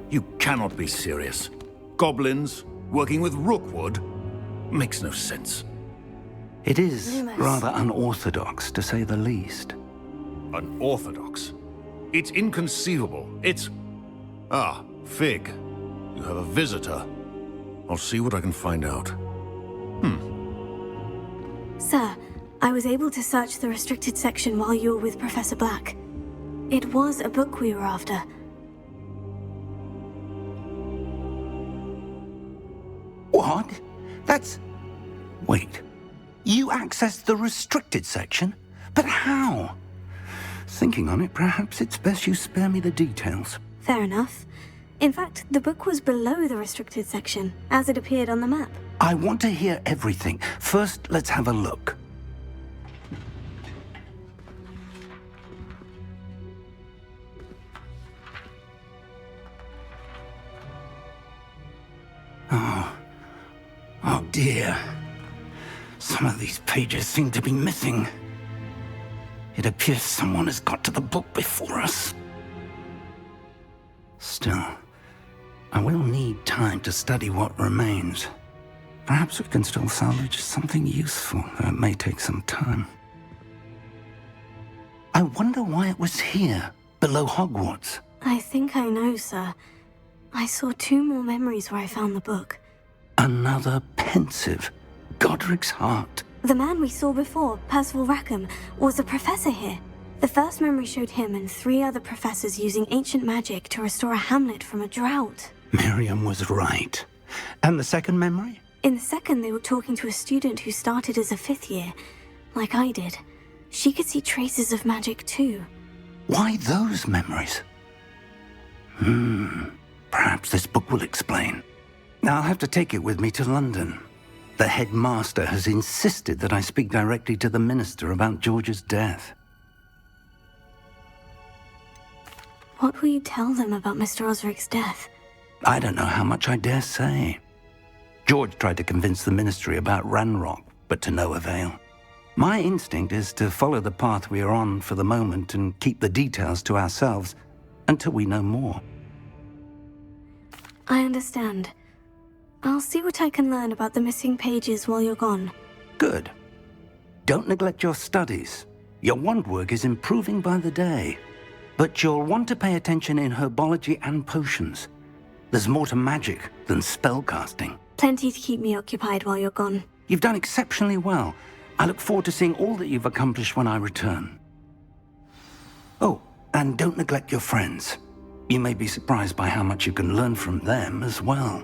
You cannot be serious. Goblins working with Rookwood? Makes no sense. It is Lumos. rather unorthodox, to say the least. Unorthodox? It's inconceivable. It's... Ah, Fig. You have a visitor. I'll see what I can find out. Sir, I was able to search the restricted section while you were with Professor Black. It was a book we were after. What? That's... Wait. You accessed the restricted section? But how? Thinking on it, perhaps it's best you spare me the details. Fair enough. In fact, the book was below the restricted section, as it appeared on the map. I want to hear everything. First, let's have a look. Oh dear. Some of these pages seem to be missing. It appears someone has got to the book before us. Still, I will need time to study what remains. Perhaps we can still salvage something useful, though it may take some time. I wonder why it was here, below Hogwarts. I think I know, sir. I saw 2 more memories where I found the book. Another pensive. Godric's heart. The man we saw before, Percival Rackham, was a professor here. The first memory showed him and 3 other professors using ancient magic to restore a hamlet from a drought. Miriam was right. And the second memory? In the second, they were talking to a student who started as a 5th year, like I did. She could see traces of magic too. Why those memories? Perhaps this book will explain. I'll have to take it with me to London. The headmaster has insisted that I speak directly to the minister about George's death. What will you tell them about Mr. Osric's death? I don't know how much I dare say. George tried to convince the ministry about Ranrock, but to no avail. My instinct is to follow the path we are on for the moment and keep the details to ourselves until we know more. I understand. I'll see what I can learn about the missing pages while you're gone. Good. Don't neglect your studies. Your wand work is improving by the day. But you'll want to pay attention in herbology and potions. There's more to magic than spellcasting. Plenty to keep me occupied while you're gone. You've done exceptionally well. I look forward to seeing all that you've accomplished when I return. Oh, and don't neglect your friends. You may be surprised by how much you can learn from them as well.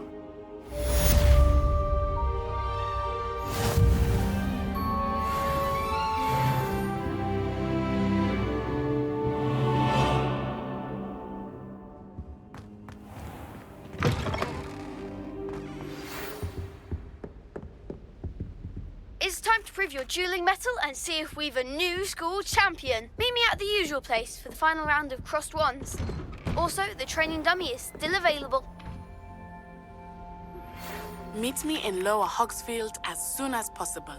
It's time to prove your dueling mettle and see if we've a new school champion. Meet me at the usual place for the final round of crossed wands. Also, the training dummy is still available. Meet me in Lower Hogsfield as soon as possible.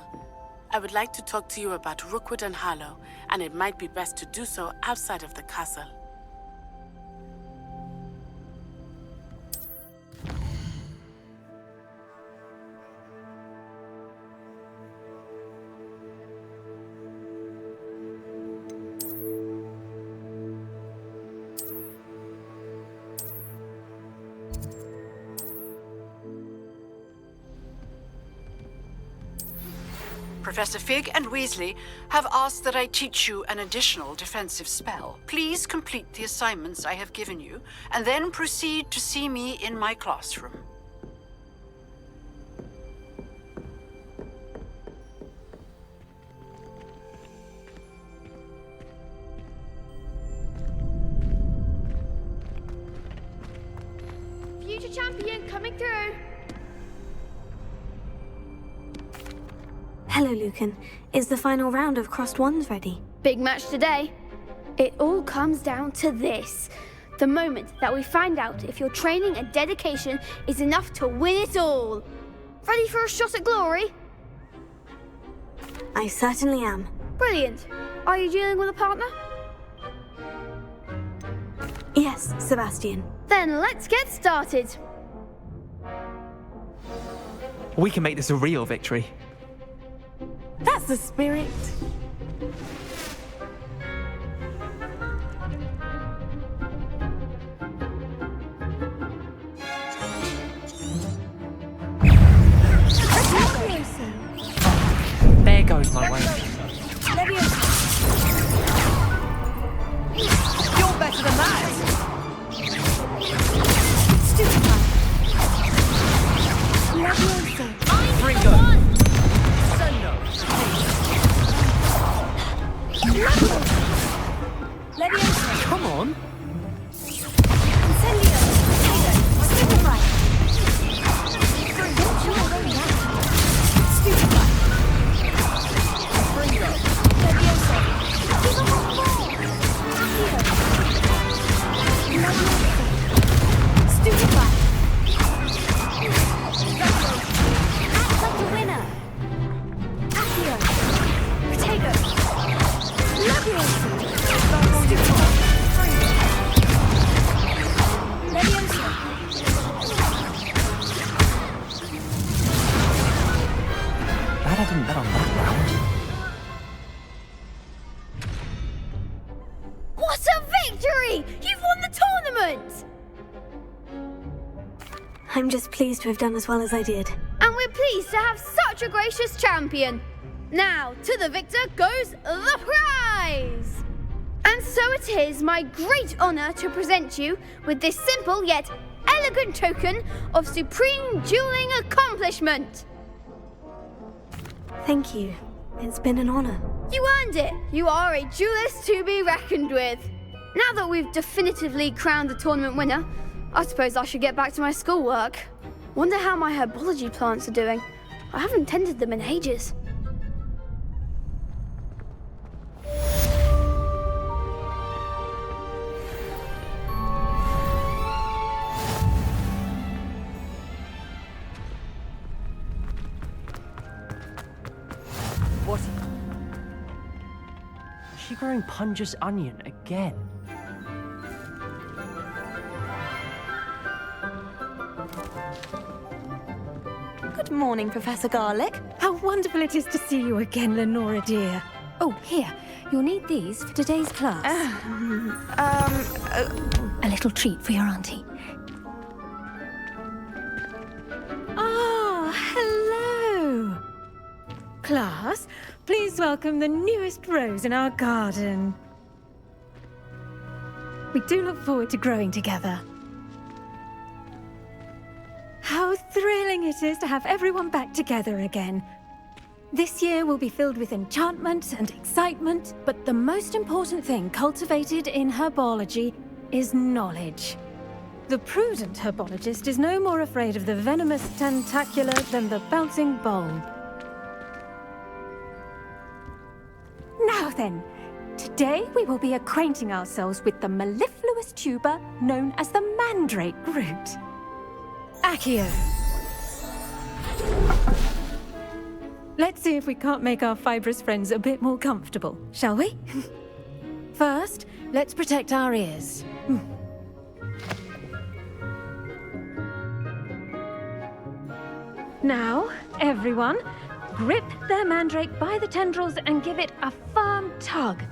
I would like to talk to you about Rookwood and Harlow, and it might be best to do so outside of the castle. Professor Fig and Weasley have asked that I teach you an additional defensive spell. Please complete the assignments I have given you, and then proceed to see me in my classroom. Future champion coming through. Hello, Lucan. Is the final round of crossed wands ready? Big match today. It all comes down to this. The moment that we find out if your training and dedication is enough to win it all. Ready for a shot at glory? I certainly am. Brilliant. Are you dealing with a partner? Yes, Sebastian. Then let's get started. We can make this a real victory. That's the spirit. There goes my way. You're better than that! Ringo! Come on! Glad I didn't bet on that round. What a victory! You've won the tournament! I'm just pleased to have done as well as I did. And we're pleased to have such a gracious champion. Now, to the victor goes the prize! And so it is my great honor to present you with this simple yet elegant token of supreme dueling accomplishment. Thank you. It's been an honor. You earned it. You are a duelist to be reckoned with. Now that we've definitively crowned the tournament winner, I suppose I should get back to my schoolwork. Wonder how my herbology plants are doing. I haven't tended them in ages. What? Is she growing Punja's onion again? Good morning, Professor Garlick. How wonderful it is to see you again, Lenora dear. Oh, here, you'll need these for today's class. A little treat for your auntie. Ah, hello. Class, please welcome the newest rose in our garden. We do look forward to growing together. How thrilling it is to have everyone back together again. This year will be filled with enchantment and excitement, but the most important thing cultivated in herbology is knowledge. The prudent herbologist is no more afraid of the venomous tentacula than the bouncing bulb. Now then, today we will be acquainting ourselves with the mellifluous tuber known as the mandrake root. Accio. Let's see if we can't make our fibrous friends a bit more comfortable, shall we? First, let's protect our ears. Now, everyone, grip their mandrake by the tendrils and give it a firm tug.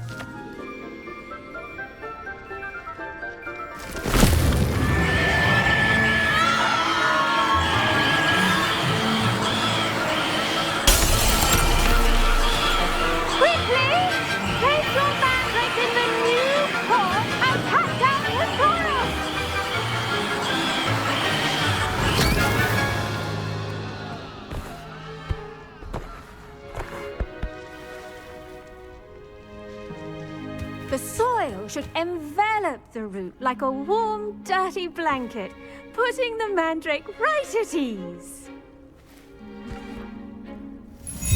The soil should envelop the root like a warm, dirty blanket, putting the mandrake right at ease.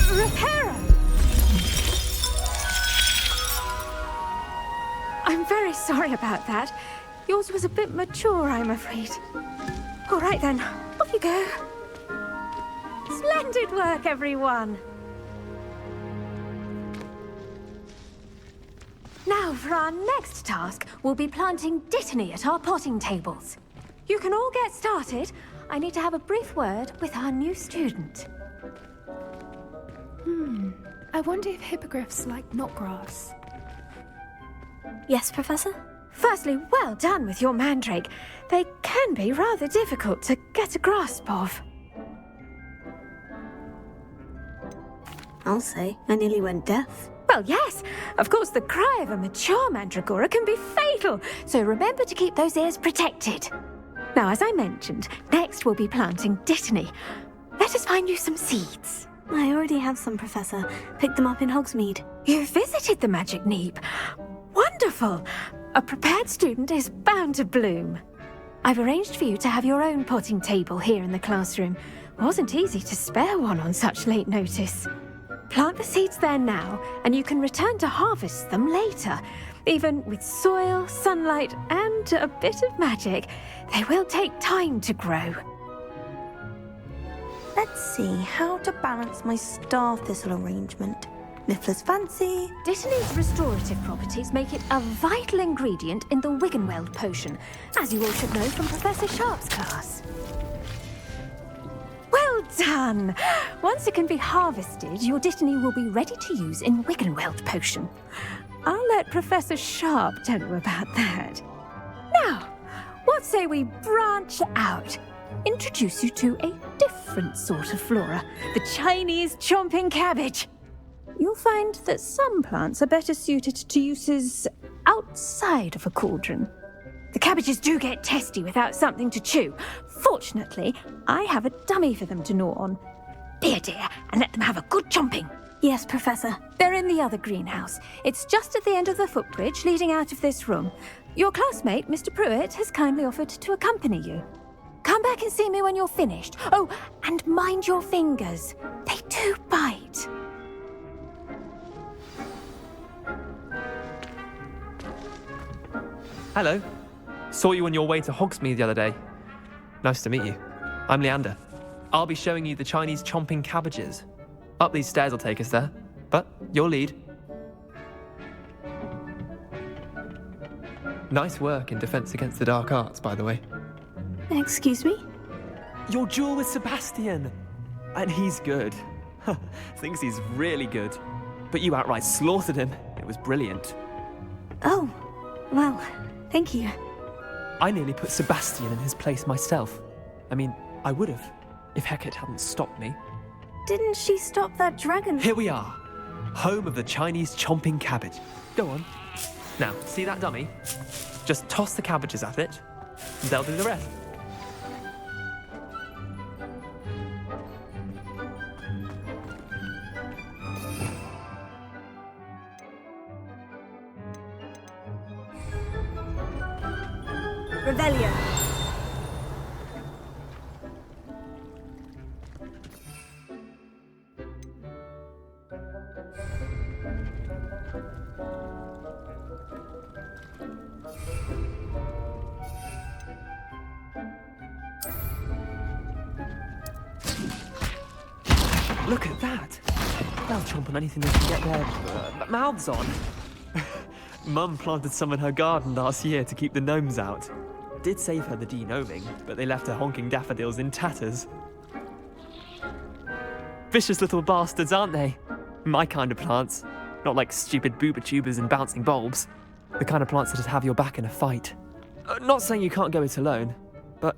Reparo! I'm very sorry about that. Yours was a bit mature, I'm afraid. All right then, off you go. Splendid work, everyone. Now, for our next task, we'll be planting Dittany at our potting tables. You can all get started. I need to have a brief word with our new student. I wonder if hippogriffs like knotgrass. Yes, Professor? Firstly, well done with your mandrake. They can be rather difficult to get a grasp of. I'll say, I nearly went deaf. Well, yes. Of course, the cry of a mature mandragora can be fatal, so remember to keep those ears protected. Now, as I mentioned, next we'll be planting Dittany. Let us find you some seeds. I already have some, Professor. Picked them up in Hogsmeade. You visited the Magic Neep. Wonderful! A prepared student is bound to bloom. I've arranged for you to have your own potting table here in the classroom. Wasn't easy to spare one on such late notice. Plant the seeds there now, and you can return to harvest them later. Even with soil, sunlight, and a bit of magic, they will take time to grow. Let's see how to balance my star thistle arrangement. Niffler's fancy. Dittany's restorative properties make it a vital ingredient in the Wiggenweld potion, as you all should know from Professor Sharp's class. Well done! Once it can be harvested, your Dittany will be ready to use in Wiggenweld potion. I'll let Professor Sharp tell you about that. Now, what say we branch out? Introduce you to a different sort of flora, the Chinese chomping cabbage. You'll find that some plants are better suited to uses outside of a cauldron. The cabbages do get testy without something to chew. Fortunately, I have a dummy for them to gnaw on. Be a dear and let them have a good chomping. Yes, Professor. They're in the other greenhouse. It's just at the end of the footbridge leading out of this room. Your classmate, Mr. Pruitt, has kindly offered to accompany you. Come back and see me when you're finished. Oh, and mind your fingers. They do bite. Hello. Saw you on your way to Hogsmeade the other day. Nice to meet you. I'm Leander. I'll be showing you the Chinese chomping cabbages. Up these stairs will take us there, but your lead. Nice work in Defense Against the Dark Arts, by the way. Excuse me? Your duel with Sebastian! And he's good. Thinks he's really good. But you outright slaughtered him. It was brilliant. Oh, well, thank you. I nearly put Sebastian in his place myself. I mean, I would have, if Hecate hadn't stopped me. Didn't she stop that dragon? Here we are, home of the Chinese chomping cabbage. Go on. Now, see that dummy? Just toss the cabbages at it, and they'll do the rest. Rebellion. Look at that! They'll chomp on anything they can get their mouths on. Mum planted some in her garden last year to keep the gnomes out. Did save her the de-gnoming, but they left her honking daffodils in tatters. Vicious little bastards, aren't they? My kind of plants. Not like stupid booba tubers and bouncing bulbs. The kind of plants that just have your back in a fight. Not saying you can't go it alone, but,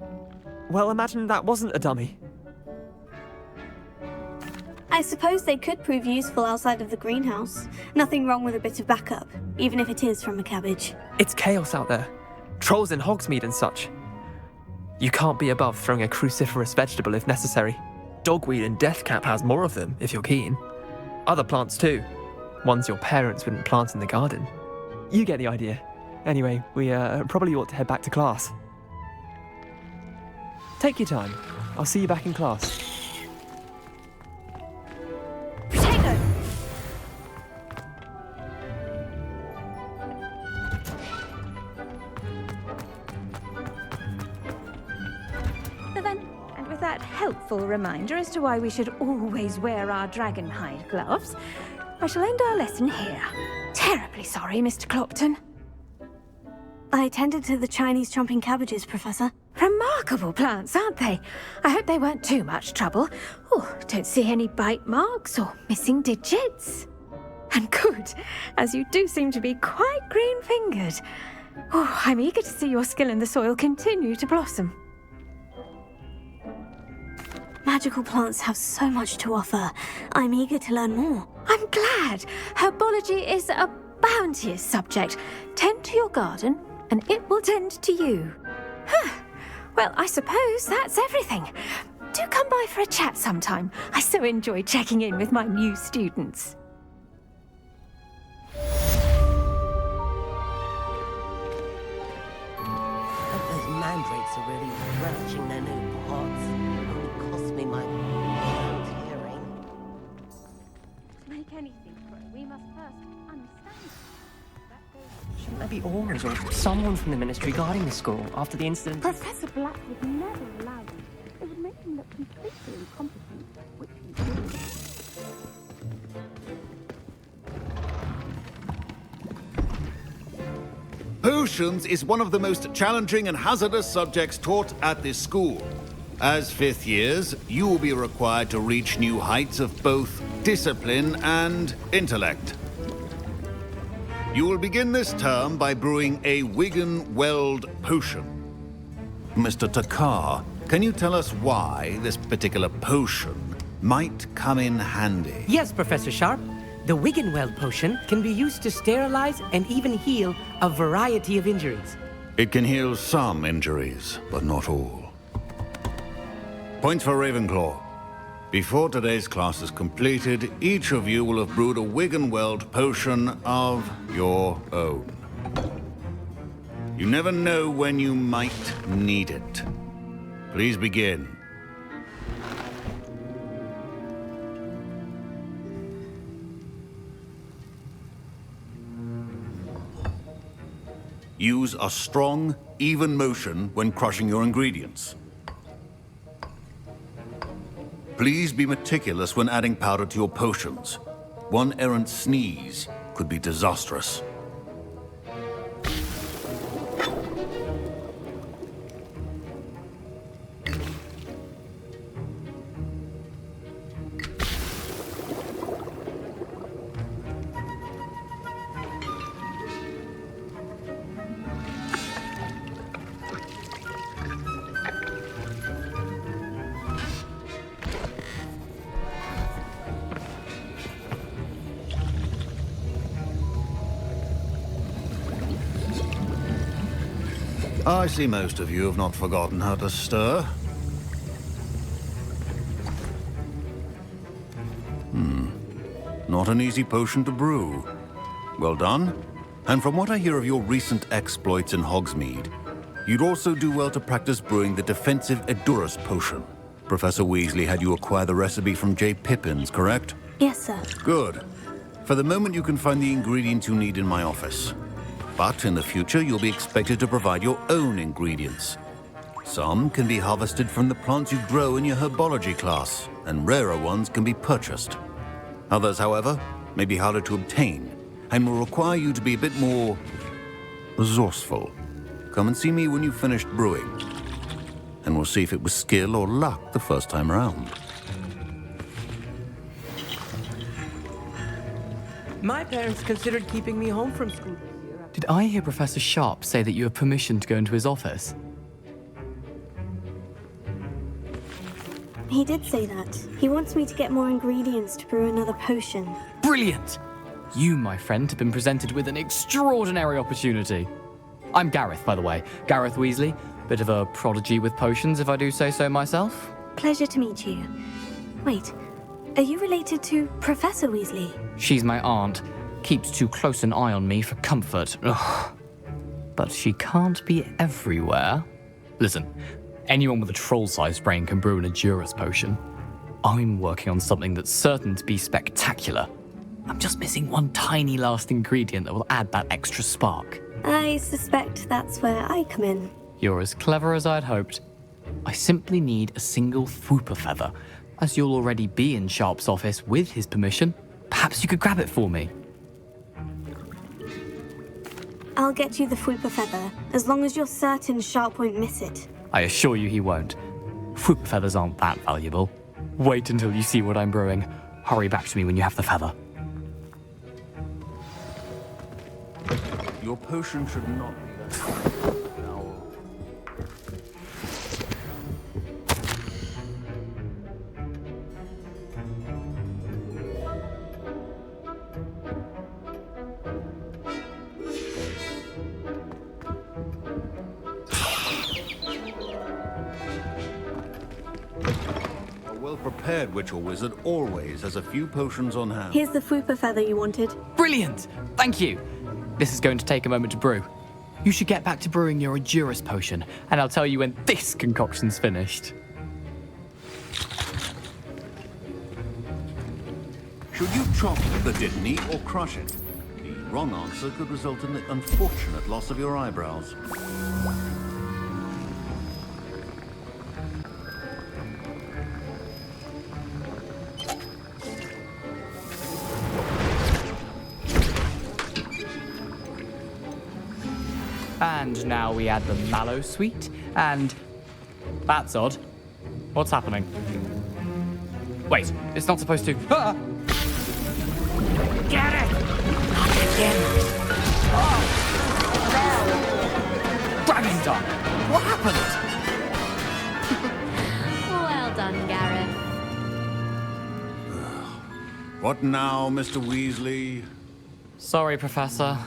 well, imagine that wasn't a dummy. I suppose they could prove useful outside of the greenhouse. Nothing wrong with a bit of backup, even if it is from a cabbage. It's chaos out there. Trolls in Hogsmeade and such. You can't be above throwing a cruciferous vegetable if necessary. Dogweed and deathcap has more of them, if you're keen. Other plants too. Ones your parents wouldn't plant in the garden. You get the idea. Anyway, we probably ought to head back to class. Take your time. I'll see you back in class. Potato! Then, and with that helpful reminder as to why we should always wear our dragon hide gloves, I shall end our lesson here. terribly sorry, Mr. Clopton. I tended to the Chinese chomping cabbages, Professor. Remarkable plants, aren't they? I hope they weren't too much trouble. Oh, don't see any bite marks or missing digits. And good, as you do seem to be quite green-fingered. Oh, I'm eager to see your skill in the soil continue to blossom. Magical plants have so much to offer. I'm eager to learn more. I'm glad. Herbology is a bounteous subject. Tend to your garden, and it will tend to you. Well, I suppose that's everything. Do come by for a chat sometime. I so enjoy checking in with my new students. Those mandrakes are really relishing their new pots. Only cost me my hearing. To make anything grow, we must first understand. Shouldn't there be orders or someone from the ministry guarding the school after the incident? Professor Black would never allow it. It would make him look completely incompetent, which he did. Potions is one of the most challenging and hazardous subjects taught at this school. As fifth years, you will be required to reach new heights of both discipline and intellect. You will begin this term by brewing a Wigan-Weld potion. Mr. Takar, can you tell us why this particular potion might come in handy? Yes, Professor Sharp. The Wigan-Weld potion can be used to sterilize and even heal a variety of injuries. It can heal some injuries, but not all. Points for Ravenclaw. Before today's class is completed, each of you will have brewed a Wigan-Weld potion of your own. You never know when you might need it. Please begin. Use a strong, even motion when crushing your ingredients. Please be meticulous when adding powder to your potions. One errant sneeze could be disastrous. I see most of you have not forgotten how to stir. Not an easy potion to brew. Well done. And from what I hear of your recent exploits in Hogsmeade, you'd also do well to practice brewing the defensive Edurus potion. Professor Weasley had you acquire the recipe from J. Pippins, correct? Yes, sir. Good. For the moment, you can find the ingredients you need in my office. But in the future, you'll be expected to provide your own ingredients. Some can be harvested from the plants you grow in your herbology class, and rarer ones can be purchased. Others, however, may be harder to obtain, and will require you to be a bit more resourceful. Come and see me when you've finished brewing, and we'll see if it was skill or luck the first time around. My parents considered keeping me home from school. Did I hear Professor Sharp say that you have permission to go into his office? He did say that. He wants me to get more ingredients to brew another potion. Brilliant! You, my friend, have been presented with an extraordinary opportunity. I'm Gareth, by the way. Gareth Weasley. Bit of a prodigy with potions, if I do say so myself. Pleasure to meet you. Wait, are you related to Professor Weasley? She's my aunt. Keeps too close an eye on me for comfort. Ugh. But she can't be everywhere. Listen, anyone with a troll-sized brain can brew an Edurus potion. I'm working on something that's certain to be spectacular. I'm just missing one tiny last ingredient that will add that extra spark. I suspect that's where I come in. You're as clever as I'd hoped. I simply need a single Fwooper feather. As you'll already be in Sharp's office with his permission, perhaps you could grab it for me. I'll get you the Fwooper feather, as long as you're certain Sharp won't miss it. I assure you he won't. Fwooper feathers aren't that valuable. Wait until you see what I'm brewing. Hurry back to me when you have the feather. Your potion should not be that now. A well-prepared witch or wizard always has a few potions on hand. Here's the Fwooper feather you wanted. Brilliant! Thank you! This is going to take a moment to brew. You should get back to brewing your Endurus potion, and I'll tell you when this concoction's finished. Should you chop the Dittany or crush it? The wrong answer could result in the unfortunate loss of your eyebrows. And now we add the mallow sweet, and... That's odd. What's happening? Wait, it's not supposed to... Ah! Get it! Not again. Oh! No! Dragon Dog! What happened? Well done, Gareth. What now, Mr. Weasley? Sorry, Professor.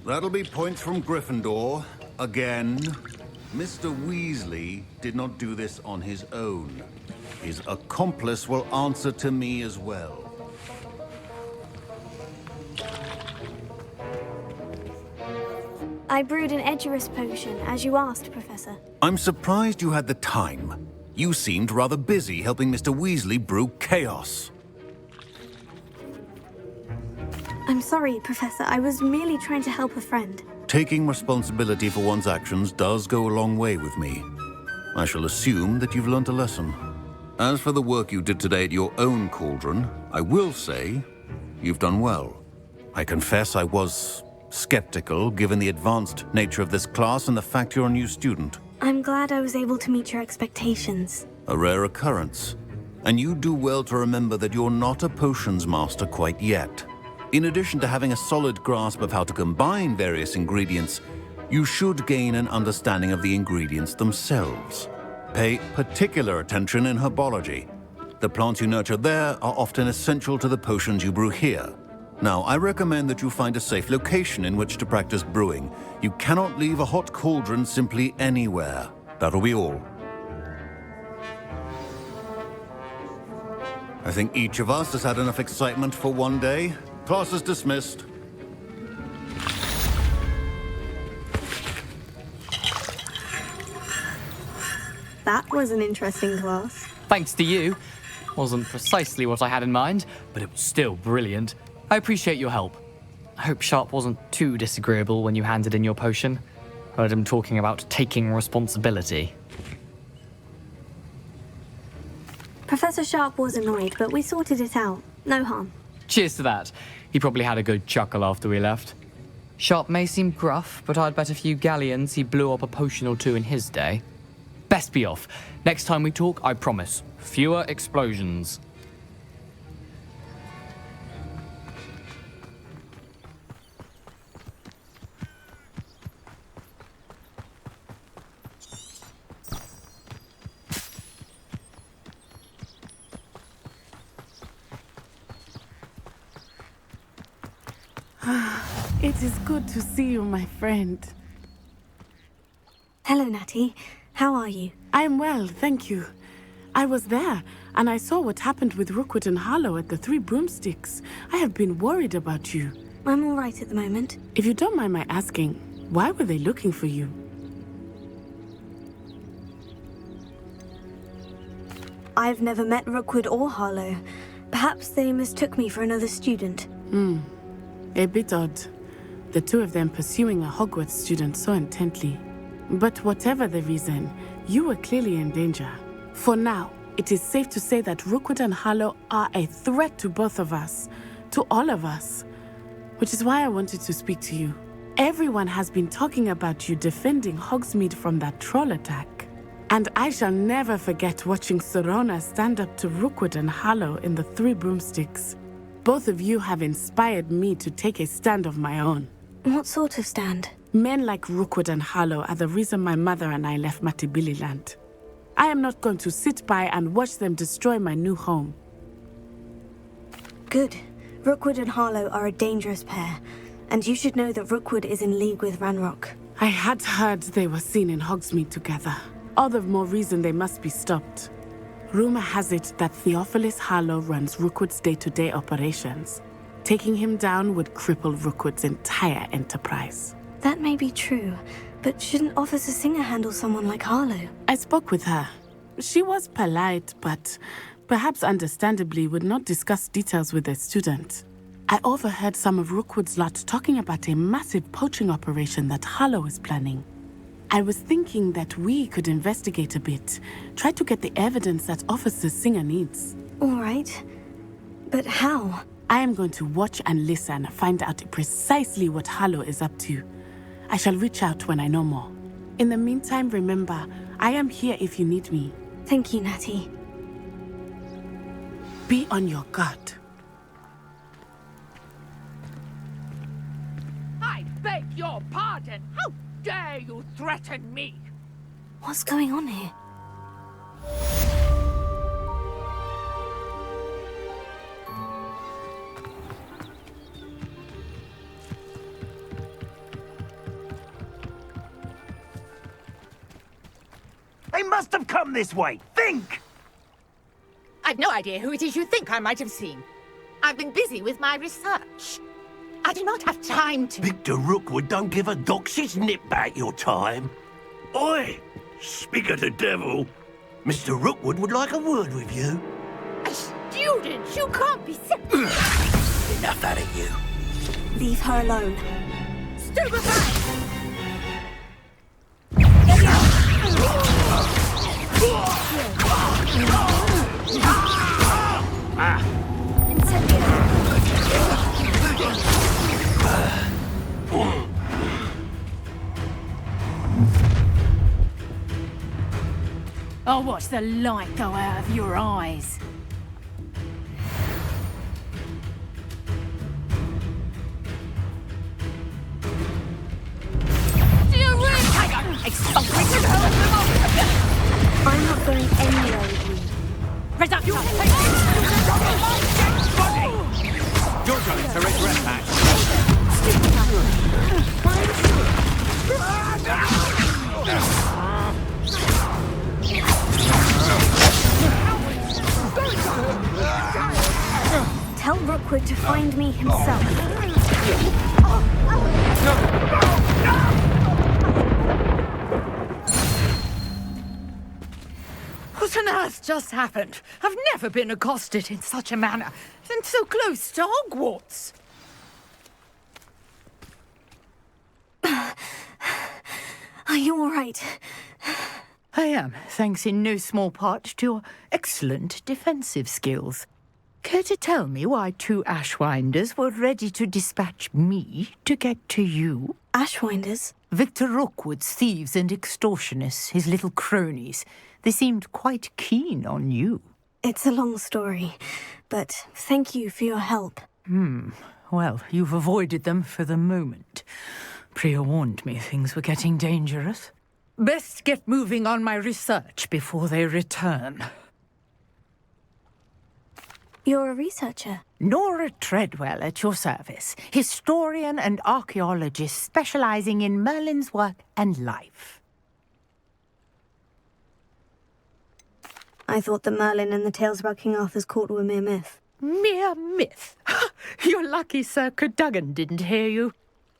That'll be points from Gryffindor. Again. Mr. Weasley did not do this on his own. His accomplice will answer to me as well. I brewed an Edurus potion, as you asked, Professor. I'm surprised you had the time. You seemed rather busy helping Mr. Weasley brew chaos. I'm sorry, Professor. I was merely trying to help a friend. Taking responsibility for one's actions does go a long way with me. I shall assume that you've learnt a lesson. As for the work you did today at your own cauldron, I will say you've done well. I confess I was skeptical, given the advanced nature of this class and the fact you're a new student. I'm glad I was able to meet your expectations. A rare occurrence. And you do well to remember that you're not a potions master quite yet. In addition to having a solid grasp of how to combine various ingredients, you should gain an understanding of the ingredients themselves. Pay particular attention in herbology. The plants you nurture there are often essential to the potions you brew here. Now, I recommend that you find a safe location in which to practice brewing. You cannot leave a hot cauldron simply anywhere. That'll be all. I think each of us has had enough excitement for one day. Class is dismissed. That was an interesting class. Thanks to you. Wasn't precisely what I had in mind, but it was still brilliant. I appreciate your help. I hope Sharp wasn't too disagreeable when you handed in your potion. Heard him talking about taking responsibility. Professor Sharp was annoyed, but we sorted it out. No harm. Cheers to that. He probably had a good chuckle after we left. Sharp may seem gruff, but I'd bet a few galleons he blew up a potion or two in his day. Best be off. Next time we talk, I promise, fewer explosions. It is good to see you, my friend. Hello, Natty. How are you? I'm well, thank you. I was there, and I saw what happened with Rookwood and Harlow at the Three Broomsticks. I have been worried about you. I'm all right at the moment. If you don't mind my asking, why were they looking for you? I've never met Rookwood or Harlow. Perhaps they mistook me for another student. A bit odd. The two of them pursuing a Hogwarts student so intently. But whatever the reason, you were clearly in danger. For now, it is safe to say that Rookwood and Harlow are a threat to both of us. To all of us. Which is why I wanted to speak to you. Everyone has been talking about you defending Hogsmeade from that troll attack. And I shall never forget watching Serona stand up to Rookwood and Harlow in the Three Broomsticks. Both of you have inspired me to take a stand of my own. What sort of stand? Men like Rookwood and Harlow are the reason my mother and I left Matibililand. I am not going to sit by and watch them destroy my new home. Good. Rookwood and Harlow are a dangerous pair, and you should know that Rookwood is in league with Ranrock. I had heard they were seen in Hogsmeade together. All the more reason they must be stopped. Rumor has it that Theophilus Harlow runs Rookwood's day-to-day operations. Taking him down would cripple Rookwood's entire enterprise. That may be true, but shouldn't Officer Singer handle someone like Harlow? I spoke with her. She was polite, but perhaps understandably would not discuss details with a student. I overheard some of Rookwood's lot talking about a massive poaching operation that Harlow is planning. I was thinking that we could investigate a bit, try to get the evidence that Officer Singer needs. All right. But how? I am going to watch and listen, find out precisely what Harlow is up to. I shall reach out when I know more. In the meantime, remember, I am here if you need me. Thank you, Natty. Be on your guard. I beg your pardon. How dare you threaten me? What's going on here? They must have come this way. Think! I've no idea who it is you think I might have seen. I've been busy with my research. I do not have time to... Victor Rookwood don't give a dox's nip back your time. Oi! Speak of the devil. Mr. Rookwood would like a word with you. A student? You can't be... Enough out of you. Leave her alone. Stupefy! I'll watch the light go out of your eyes. I'm not going anywhere with you. Reduction! You're going to regret that. Tell Rookwood to find me himself. What on earth just happened? I've never been accosted in such a manner, and so close to Hogwarts. Are you all right? I am, thanks in no small part to your excellent defensive skills. Care to tell me why two Ashwinders were ready to dispatch me to get to you? Ashwinders? Victor Rookwood's thieves and extortionists, his little cronies. They seemed quite keen on you. It's a long story, but thank you for your help. Well, you've avoided them for the moment. Priya warned me things were getting dangerous. Best get moving on my research before they return. You're a researcher? Nora Treadwell at your service. Historian and archaeologist specializing in Merlin's work and life. I thought that Merlin and the tales about King Arthur's court were mere myth. Mere myth? You're lucky Sir Cadogan didn't hear you.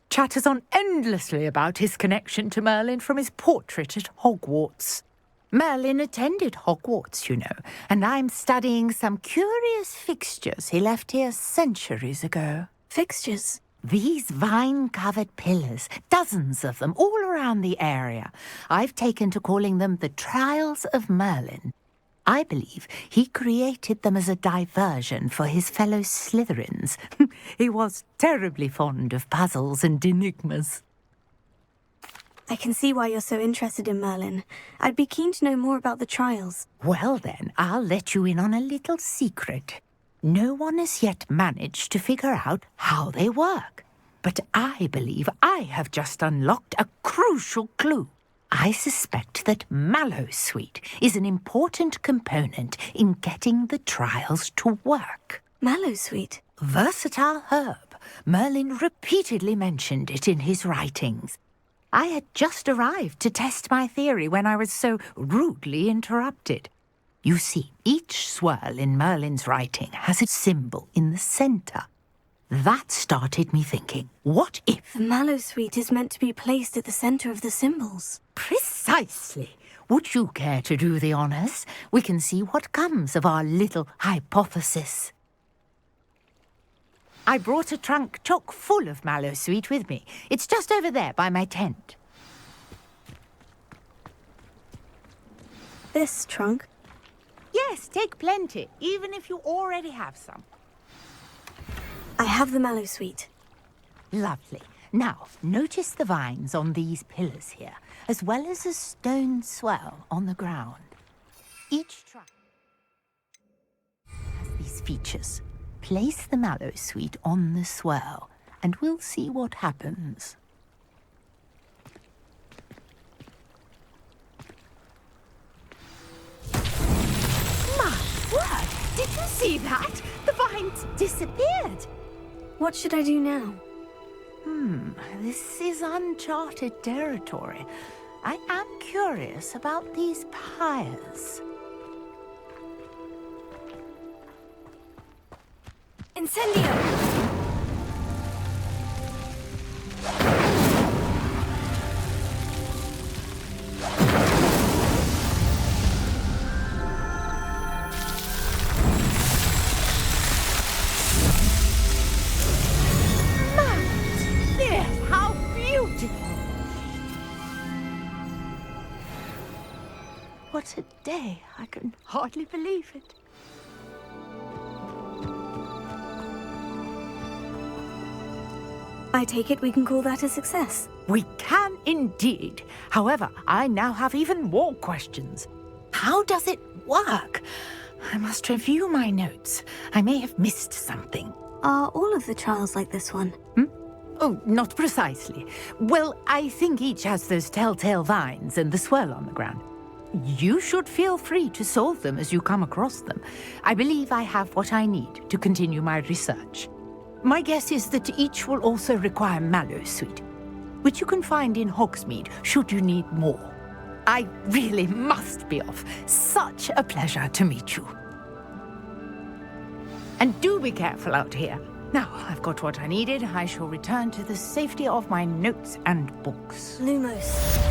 Chatters on endlessly about his connection to Merlin from his portrait at Hogwarts. Merlin attended Hogwarts, you know, and I'm studying some curious fixtures he left here centuries ago. Fixtures? These vine-covered pillars, dozens of them, all around the area. I've taken to calling them the Trials of Merlin. I believe he created them as a diversion for his fellow Slytherins. He was terribly fond of puzzles and enigmas. I can see why you're so interested in Merlin. I'd be keen to know more about the trials. Well then, I'll let you in on a little secret. No one has yet managed to figure out how they work. But I believe I have just unlocked a crucial clue. I suspect that Mallowsweet is an important component in getting the trials to work. Mallowsweet? Versatile herb. Merlin repeatedly mentioned it in his writings. I had just arrived to test my theory when I was so rudely interrupted. You see, each swirl in Merlin's writing has a symbol in the center. That started me thinking, what if... The Mallowsweet is meant to be placed at the center of the symbols. Precisely. Would you care to do the honors? We can see what comes of our little hypothesis. I brought a trunk chock full of Mallowsweet with me. It's just over there by my tent. This trunk? Yes, take plenty, even if you already have some. I have the Mallowsweet. Lovely. Now, notice the vines on these pillars here, as well as a stone swell on the ground. Each trunk has these features. Place the Mallowsweet on the swirl, and we'll see what happens. My word! Did you see that? The vines disappeared. What should I do now? This is uncharted territory. I am curious about these pyres. Incendio! Yes, how beautiful! What a day! I can hardly believe it. I take it we can call that a success. We can indeed. However, I now have even more questions. How does it work? I must review my notes. I may have missed something. Are all of the trials like this one? Oh, not precisely. Well, I think each has those telltale vines and the swirl on the ground. You should feel free to solve them as you come across them. I believe I have what I need to continue my research. My guess is that each will also require Mallowsweet, which you can find in Hogsmeade should you need more. I really must be off. Such a pleasure to meet you. And do be careful out here. Now, I've got what I needed. I shall return to the safety of my notes and books. Lumos.